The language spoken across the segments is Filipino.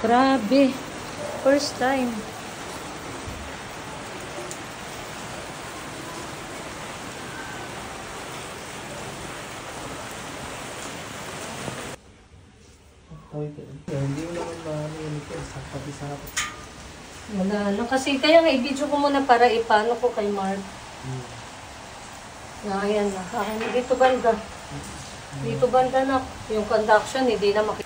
Grabe. First time. Hindi mo naman maano ito. Sapat-sapat. Wala na. Kasi kaya nga i-video ko muna para ipano ko kay Mark. Na ayan na. Dito banda. Dito banda na. Yung conduction hindi na makikita.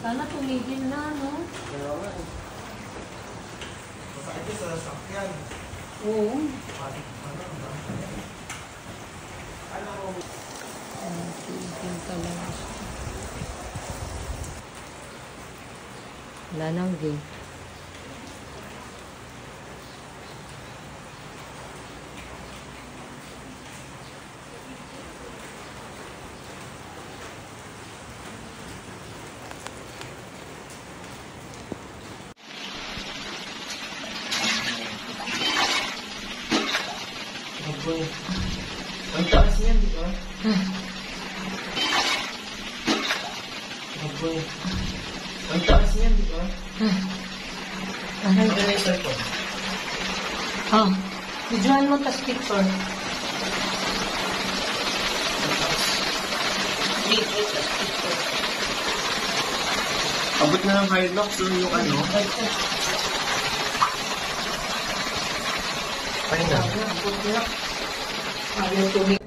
Sana tumigil na, no? Kaya nga eh. Masakit sa sasakyan. Oo. Tigil talaga siya. Wala nang game. Ang taas niyan, di ba? Ang taas niyan, di ba? Ano? Ang laser ko. Videoan mo tas picture. Abot na ng Hilux, so yung ano? Ay na. Ayaw tubig.